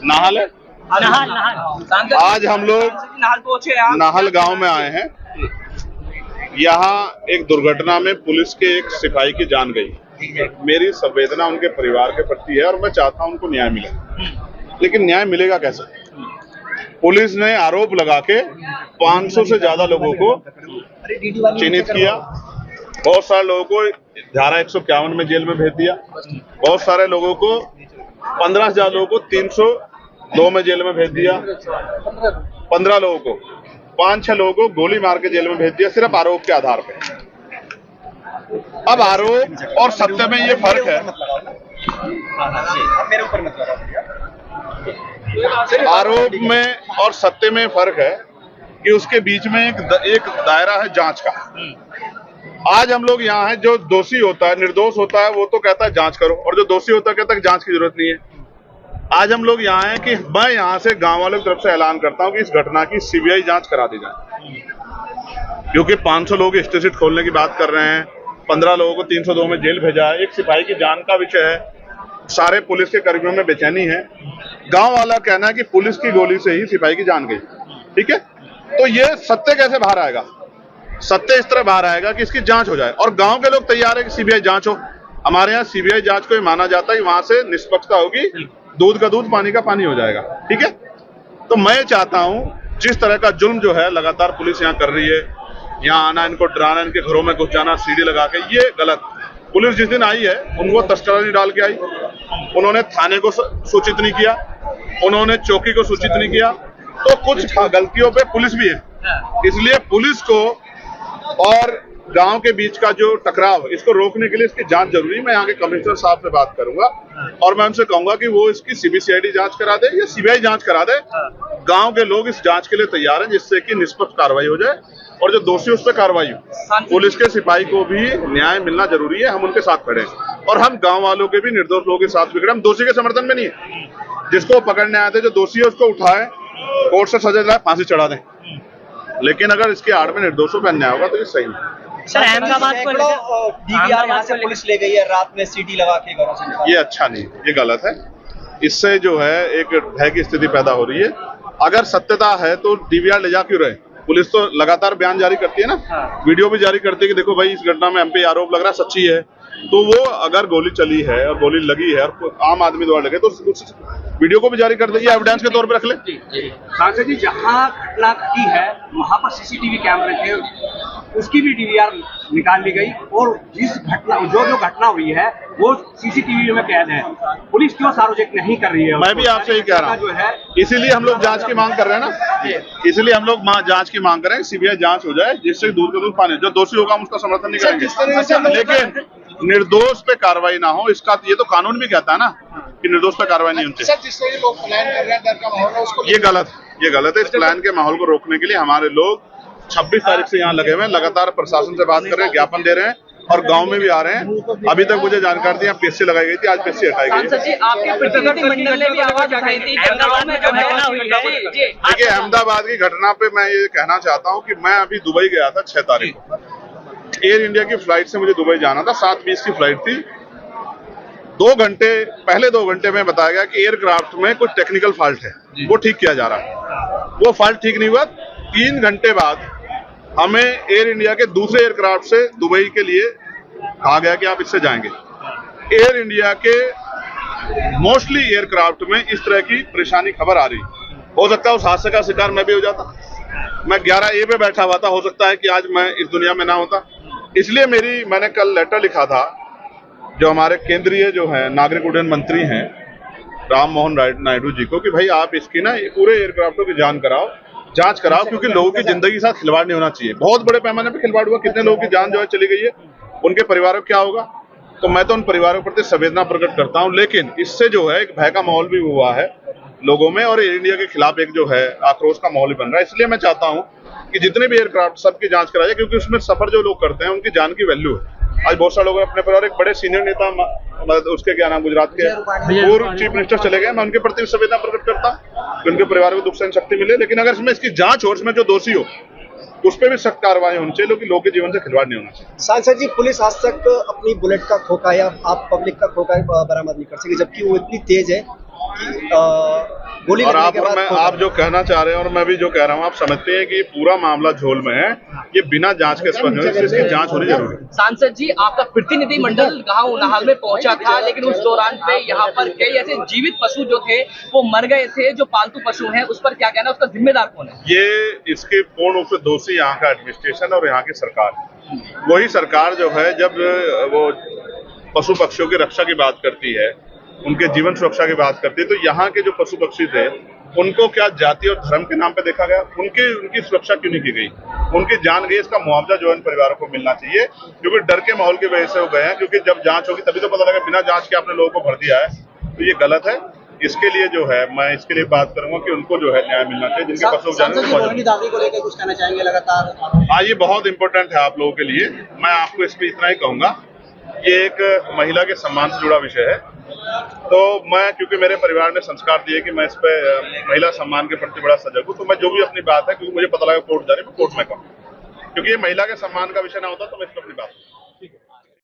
Nahal है। Nahal आज हम लोग नाहल पहुंचे हैं। नाहल गांव में आए हैं। यहाँ एक दुर्घटना में पुलिस के एक सिपाही की जान गई। मेरी संवेदना उनके परिवार के प्रति है और मैं चाहता हूं उनको न्याय मिले, लेकिन न्याय मिलेगा कैसे? पुलिस ने आरोप लगा के 500 से ज्यादा लोगों को चिन्हित किया। बहुत सारे लोगों को धारा 151 में जेल में भेज दिया। बहुत सारे लोगों को 15,000 लोगों को 302 में जेल में भेज दिया। 15 लोगों को 5-6 लोगों को गोली मार के जेल में भेज दिया, सिर्फ आरोप के आधार पे। अब आरोप और सत्य में ये फर्क है। आरोप में और सत्य में फर्क है कि उसके बीच में एक दायरा है जांच का। आज हम लोग यहाँ हैं, जो दोषी होता है, निर्दोष होता है, वो तो कहता है जांच करो, और जो दोषी होता है कहता है जांच की जरूरत नहीं है। आज हम लोग यहाँ हैं कि मैं यहाँ से गांव वालों की तरफ से ऐलान करता हूँ कि इस घटना की सीबीआई जांच करा दी जाए, क्योंकि 500 लोग स्टेट खोलने की बात कर रहे हैं, 15 लोगों को 302 में जेल भेजा है, एक सिपाही की जान का विषय है, सारे पुलिस के कर्मियों में बेचैनी है। गांव वाला कहना है कि पुलिस की गोली से ही सिपाही की जान गई। ठीक है, तो ये सत्य कैसे बाहर आएगा? सत्य इस तरह बाहर आएगा कि इसकी जांच हो जाए, और गांव के लोग तैयार है कि सीबीआई जांच हो। हमारे यहाँ सीबीआई जांच को माना जाता है, वहां से निष्पक्षता होगी, दूध का दूध पानी का पानी हो जाएगा। ठीक है, तो मैं चाहता हूं जिस तरह का जुल्म जो है लगातार पुलिस यहाँ कर रही है, यहाँ आना, इनको डराना, इनके घरों में घुस जाना सीढ़ी लगा के, ये गलत। पुलिस जिस दिन आई है उनको तस्करा नहीं डाल के आई, उन्होंने थाने को सूचित नहीं किया, उन्होंने चौकी को सूचित नहीं किया, तो कुछ गलतियों पे पुलिस भी है। इसलिए पुलिस को और गांव के बीच का जो टकराव, इसको रोकने के लिए इसकी जांच जरूरी है। मैं यहाँ के कमिश्नर साहब से बात करूंगा और मैं उनसे कहूंगा कि वो इसकी सीबीसीआईडी जांच करा दे या सीबीआई जांच करा दे। गांव के लोग इस जांच के लिए तैयार हैं, जिससे कि निष्पक्ष कार्रवाई हो जाए और जो दोषी उस पर कार्रवाई हो। पुलिस के सिपाही को भी न्याय मिलना जरूरी है, हम उनके साथ खड़े हैं, और हम गाँव वालों के भी, निर्दोष लोगों के साथ भी खड़े। हम दोषी के समर्थन में नहीं है। जिसको पकड़ने आए थे, जो दोषी है उसको उठाए, कोर्ट से सजा दिलाए, फांसी चढ़ा दें, लेकिन अगर इसके आड़ में निर्दोषों पर अन्याय होगा तो ये सही है। सर, अहमदाबाद को डीवीआर यहाँ से पुलिस ले गई है, रात में सीटी लगा के घरों से निकाला। ये अच्छा नहीं, ये गलत है। इससे जो है एक भय की स्थिति पैदा हो रही है। अगर सत्यता है तो डीवीआर ले जा क्यों रहे? पुलिस तो लगातार बयान जारी करती है ना, वीडियो भी जारी करती है कि देखो भाई इस घटना में हम पे आरोप लग रहा है, सच्ची है। तो वो अगर गोली चली है और गोली लगी है और आम आदमी द्वारा लगे तो उस वीडियो को भी जारी कर देगी, एविडेंस के तौर पे रख ले। सांसद जी, जहाँ घटना की है वहाँ पर सीसीटीवी कैमरे थे, उसकी भी डीवीआर निकाल ली गई, और जिस घटना जो घटना हुई है वो सीसीटीवी में कैद है। पुलिस क्यों सार्वजनिक नहीं कर रही है? मैं भी आपसे ही कह रहा हूँ, इसीलिए हम लोग जांच की मांग कर रहे हैं ना, इसलिए हम लोग जांच की मांग कर रहे हैं, सीबीआई जांच हो जाए, जिससे दूध का दूध पानी। जो दोषी होगा हम उसका समर्थन नहीं करेंगे, लेकिन निर्दोष पे कार्रवाई ना हो, इसका ये तो कानून भी कहता है ना कि निर्दोष पे कार्रवाई नहीं होती। जिससे लोग प्लान कर रहे हैं, डर का माहौल है, उसको ये गलत है। इस प्लान के माहौल को रोकने के लिए हमारे लोग 26 तारीख से यहाँ लगे हुए हैं, लगातार प्रशासन से बात कर रहे हैं, ज्ञापन दे रहे हैं, और गांव में भी आ रहे हैं। अभी तक मुझे जानकारी दी पीएससी लगाई गई थी, आज पीएससी हटाई गई है। देखिए, अहमदाबाद की घटना पे मैं ये कहना चाहता हूँ कि मैं अभी दुबई गया था 6 तारीख को। एयर इंडिया की फ्लाइट से मुझे दुबई जाना था, 7:20 की फ्लाइट थी। 2 घंटे में बताया गया कि एयरक्राफ्ट में कुछ टेक्निकल फॉल्ट है, वो ठीक किया जा रहा है। वो फॉल्ट ठीक नहीं हुआ। 3 घंटे बाद हमें एयर इंडिया के दूसरे एयरक्राफ्ट से दुबई के लिए कहा गया कि आप इससे जाएंगे। एयर इंडिया के मोस्टली एयरक्राफ्ट में इस तरह की परेशानी खबर आ रही। हो सकता है उस हादसे का शिकार मैं भी हो जाता, मैं 11A पे बैठा हुआ था, हो सकता है कि आज मैं इस दुनिया में ना होता। इसलिए मैंने कल लेटर लिखा था जो हमारे केंद्रीय जो है नागरिक उड्डयन मंत्री हैं राम मोहन नायडू जी को, कि भाई आप इसकी ना पूरे एयरक्राफ्टों की जांच कराओ, क्योंकि लोगों की जिंदगी के साथ खिलवाड़ नहीं होना चाहिए। बहुत बड़े पैमाने पे खिलवाड़ हुआ, कितने लोगों की जान जो है चली गई है, उनके परिवारों को क्या होगा? तो मैं तो उन परिवारों के प्रति संवेदना प्रकट करता हूं, लेकिन इससे जो है एक भय का माहौल भी हुआ है लोगों में, और एयर इंडिया के खिलाफ एक जो है आक्रोश का माहौल भी बन रहा है। इसलिए मैं चाहता हूं कि जितने भी एयरक्राफ्ट सबकी जांच कराई जाए, क्योंकि उसमें सफर जो लोग करते हैं उनकी जान की वैल्यू है। आज बहुत सारे लोग अपने परिवार, एक बड़े सीनियर नेता, उसके क्या नाम, गुजरात के पूर्व चीफ मिनिस्टर चले गए, मैं उनके प्रति संवेदना प्रकट करता हूं कि उनके परिवार को दुख सहन शक्ति मिले। लेकिन अगर इसमें इसकी जांच हो, इसमें जो दोषी हो उस पर भी सख्त कार्रवाई होनी चाहिए, क्योंकि लोगों के जीवन से खिलवाड़ नहीं होना चाहिए। सांसद जी, पुलिस आज तक अपनी बुलेट का खोखा या आप पब्लिक का खोखा बरामद नहीं कर सकी, जबकि वो इतनी तेज है कि गोली और लगने के बाद आप जो कहना चाह रहे हैं और मैं भी जो कह रहा हूँ, आप समझते हैं कि ये पूरा मामला झोल में है, ये बिना जांच के स्पष्ट है, इसकी जांच होनी जरूरी है। सांसद जी, आपका प्रतिनिधि मंडल गांव उनाहाल में पहुंचा था, लेकिन उस दौरान पे यहाँ पर कई ऐसे जीवित पशु जो थे वो मर गए थे, जो पालतू पशु हैं, उस पर क्या कहना है, उसका जिम्मेदार कौन है? ये इसके पूर्ण रूप से दोषी यहाँ का एडमिनिस्ट्रेशन और यहाँ की सरकार। वही सरकार जो है, जब वो पशु पक्षियों की रक्षा की बात करती है, उनके जीवन सुरक्षा की बात करती है, तो यहाँ के जो पशु पक्षी थे उनको क्या जाति और धर्म के नाम पे देखा गया? उनकी सुरक्षा क्यों नहीं की गई? उनकी जान गई, इसका मुआवजा जो है इन परिवारों को मिलना चाहिए, क्योंकि डर के माहौल की वजह से वो गए हैं। क्योंकि जब जांच होगी तभी तो पता लगा, बिना जांच के आपने लोगों को भर दिया है, तो ये गलत है। इसके लिए जो है मैं इसके लिए बात करूंगा कि उनको जो है न्याय मिलना चाहिए, जिनके पशु रोहिणी दावरी को लेकर कुछ कहना चाहेंगे? लगातार हाँ, ये बहुत इंपॉर्टेंट है आप लोगों के लिए। मैं आपको इस पे इतना ही कहूंगा, ये एक महिला के सम्मान से जुड़ा विषय है। तो मैं, क्योंकि मेरे परिवार ने संस्कार दिए कि मैं इस पे महिला सम्मान के प्रति बड़ा सजग हूँ, तो मैं जो भी अपनी बात है, क्योंकि मुझे पता लगा कोर्ट जा रही है, मैं कोर्ट में कहूँ, क्योंकि ये महिला के सम्मान का विषय ना होता तो मैं इस पर अपनी बात